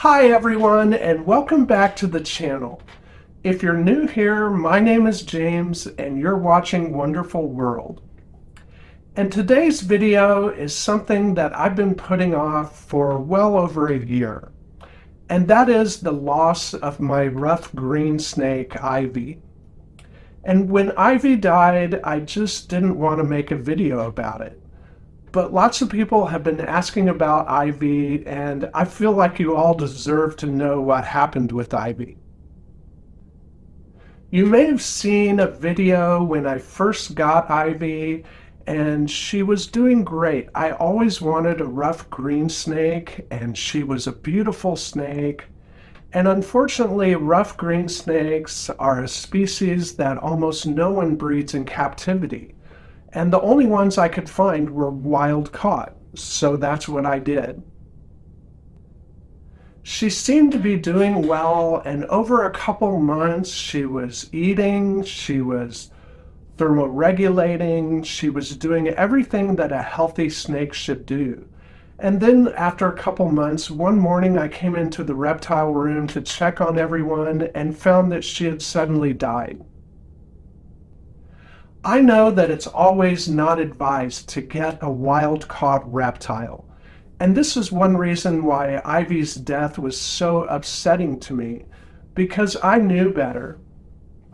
Hi everyone, and welcome back to the channel. If you're new here, my name is James and you're watching Wonderful World. And today's video is something that I've been putting off for well over a year. And that is the loss of my rough green snake, Ivy. And when Ivy died, I just didn't want to make a video about it. But lots of people have been asking about Ivy, and I feel like you all deserve to know what happened with Ivy. You may have seen a video when I first got Ivy, and she was doing great. I always wanted a rough green snake, and she was a beautiful snake. And unfortunately, rough green snakes are a species that almost no one breeds in captivity. And the only ones I could find were wild caught, so that's what I did. She seemed to be doing well, and over a couple months she was eating, she was thermoregulating, she was doing everything that a healthy snake should do. And then after a couple months, one morning I came into the reptile room to check on everyone and found that she had suddenly died. I know that it's always not advised to get a wild-caught reptile, and this is one reason why Ivy's death was so upsetting to me, because I knew better.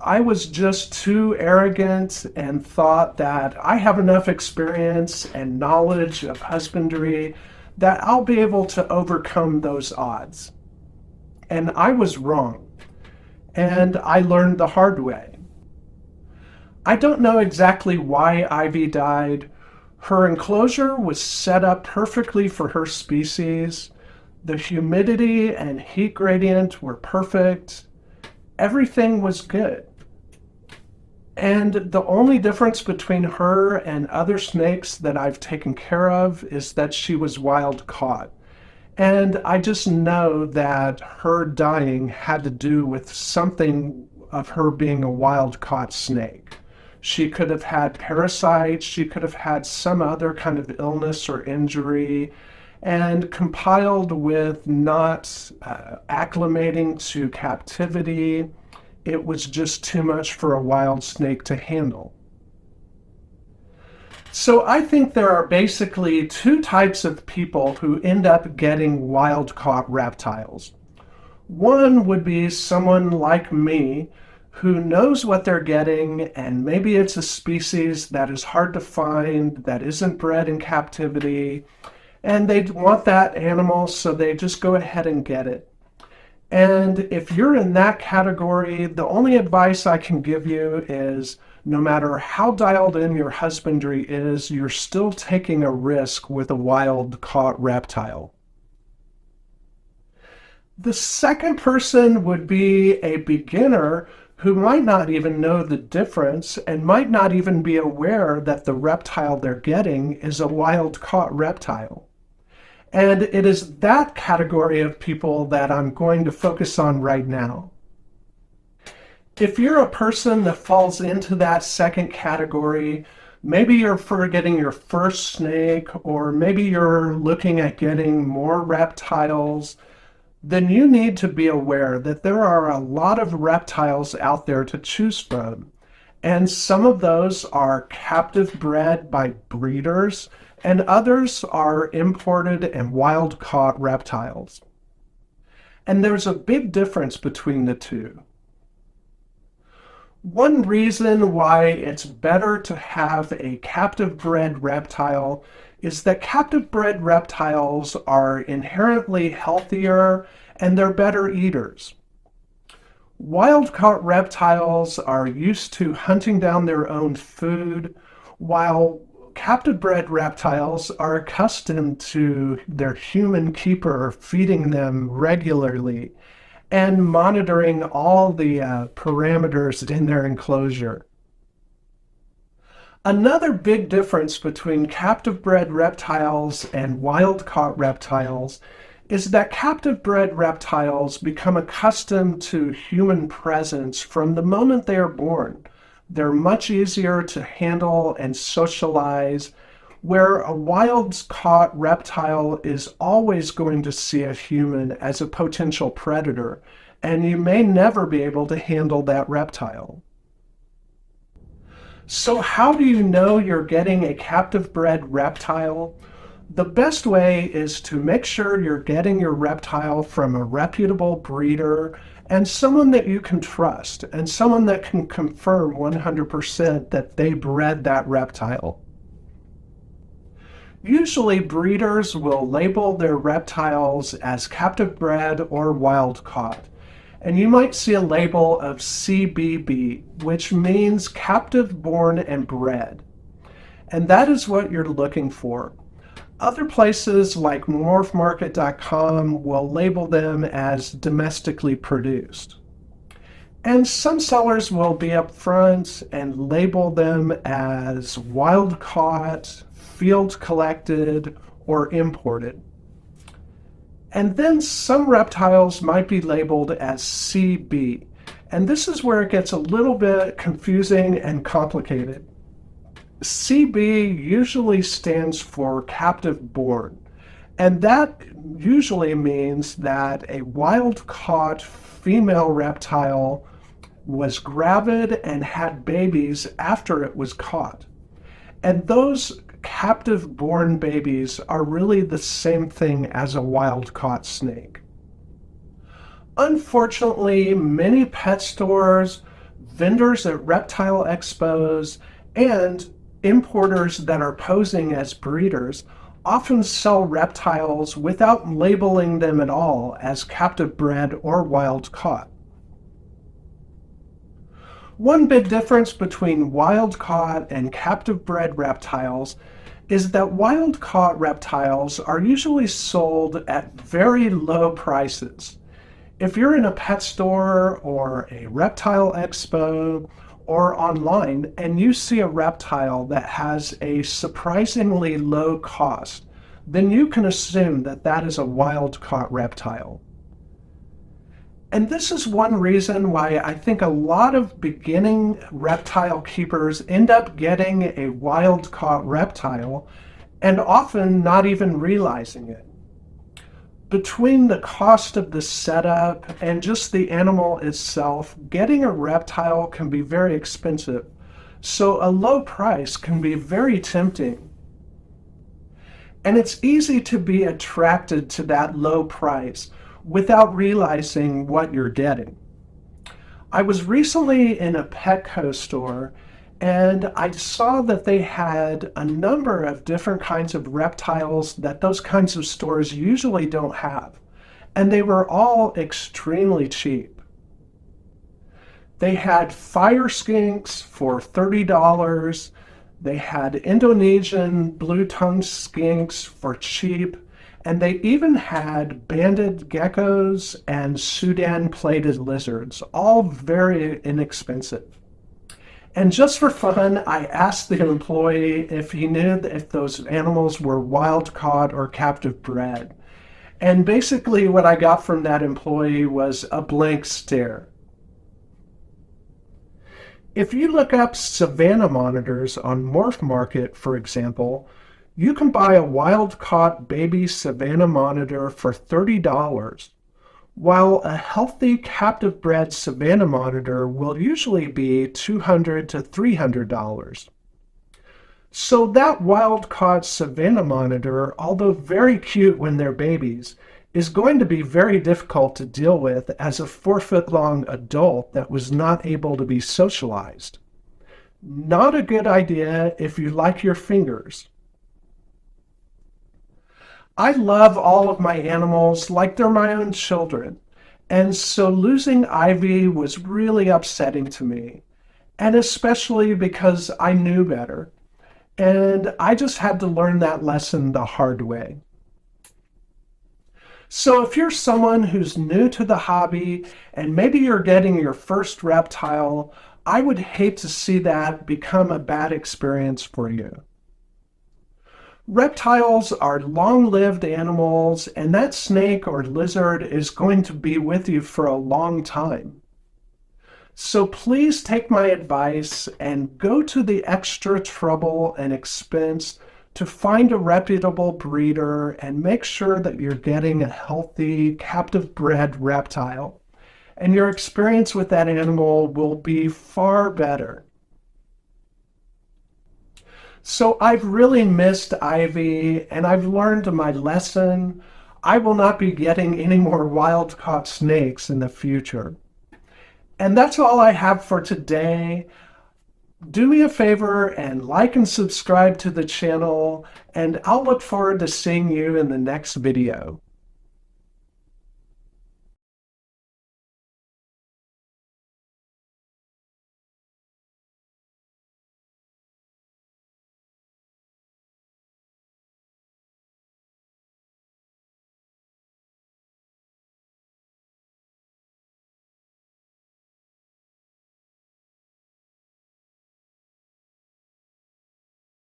I was just too arrogant and thought that I have enough experience and knowledge of husbandry that I'll be able to overcome those odds. And I was wrong, and I learned the hard way. I don't know exactly why Ivy died. Her enclosure was set up perfectly for her species. The humidity and heat gradient were perfect. Everything was good. And the only difference between her and other snakes that I've taken care of is that she was wild caught. And I just know that her dying had to do with something of her being a wild caught snake. She could have had parasites, she could have had some other kind of illness or injury, and compiled with not acclimating to captivity, it was just too much for a wild snake to handle. So I think there are basically two types of people who end up getting wild-caught reptiles. One would be someone like me, who knows what they're getting, and maybe it's a species that is hard to find, that isn't bred in captivity, and they want that animal, so they just go ahead and get it. And if you're in that category, the only advice I can give you is no matter how dialed in your husbandry is, you're still taking a risk with a wild-caught reptile. The second person would be a beginner who might not even know the difference and might not even be aware that the reptile they're getting is a wild-caught reptile. And it is that category of people that I'm going to focus on right now. If you're a person that falls into that second category, maybe you're getting your first snake, or maybe you're looking at getting more reptiles, then you need to be aware that there are a lot of reptiles out there to choose from. And some of those are captive bred by breeders, and others are imported and wild-caught reptiles. And there's a big difference between the two. One reason why it's better to have a captive bred reptile is that captive bred reptiles are inherently healthier and they're better eaters. Wild-caught reptiles are used to hunting down their own food, while captive bred reptiles are accustomed to their human keeper feeding them regularly and monitoring all the parameters in their enclosure. Another big difference between captive-bred reptiles and wild-caught reptiles is that captive-bred reptiles become accustomed to human presence from the moment they are born. They're much easier to handle and socialize, where a wild-caught reptile is always going to see a human as a potential predator, and you may never be able to handle that reptile. So how do you know you're getting a captive bred reptile? The best way is to make sure you're getting your reptile from a reputable breeder and someone that you can trust and someone that can confirm 100% that they bred that reptile. Usually breeders will label their reptiles as captive bred or wild caught. And you might see a label of CBB, which means captive born and bred. And that is what you're looking for. Other places like morphmarket.com will label them as domestically produced. And some sellers will be upfront and label them as wild caught, field collected, or imported. And then some reptiles might be labeled as CB. And this is where it gets a little bit confusing and complicated. CB usually stands for captive born. And that usually means that a wild-caught female reptile was gravid and had babies after it was caught. And those captive born babies are really the same thing as a wild-caught snake. Unfortunately, many pet stores, vendors at reptile expos, and importers that are posing as breeders often sell reptiles without labeling them at all as captive bred or wild caught. One big difference between wild caught and captive bred reptiles is that wild caught reptiles are usually sold at very low prices. If you're in a pet store or a reptile expo or online and you see a reptile that has a surprisingly low cost, then you can assume that that is a wild-caught reptile. And this is one reason why I think a lot of beginning reptile keepers end up getting a wild-caught reptile and often not even realizing it. Between the cost of the setup and just the animal itself, getting a reptile can be very expensive, so a low price can be very tempting. And it's easy to be attracted to that low price without realizing what you're getting. I was recently in a Petco store and I saw that they had a number of different kinds of reptiles that those kinds of stores usually don't have. And they were all extremely cheap. They had fire skinks for $30. They had Indonesian blue-tongued skinks for cheap. And they even had banded geckos and Sudan plated lizards, all very inexpensive. And just for fun, I asked the employee if he knew if those animals were wild caught or captive bred. And basically what I got from that employee was a blank stare. If you look up savannah monitors on Morph Market, for example, you can buy a wild-caught baby savannah monitor for $30, while a healthy captive-bred savannah monitor will usually be $200 to $300. So that wild-caught savannah monitor, although very cute when they're babies, is going to be very difficult to deal with as a 4-foot-long adult that was not able to be socialized. Not a good idea if you like your fingers. I love all of my animals like they're my own children, and so losing Ivy was really upsetting to me, and especially because I knew better, and I just had to learn that lesson the hard way. So if you're someone who's new to the hobby, and maybe you're getting your first reptile, I would hate to see that become a bad experience for you. Reptiles are long-lived animals, and that snake or lizard is going to be with you for a long time. So please take my advice and go to the extra trouble and expense to find a reputable breeder and make sure that you're getting a healthy, captive bred reptile. And your experience with that animal will be far better. So I've really missed Ivy, and I've learned my lesson. I will not be getting any more wild-caught snakes in the future. And that's all I have for today. Do me a favor and like and subscribe to the channel, and I'll look forward to seeing you in the next video.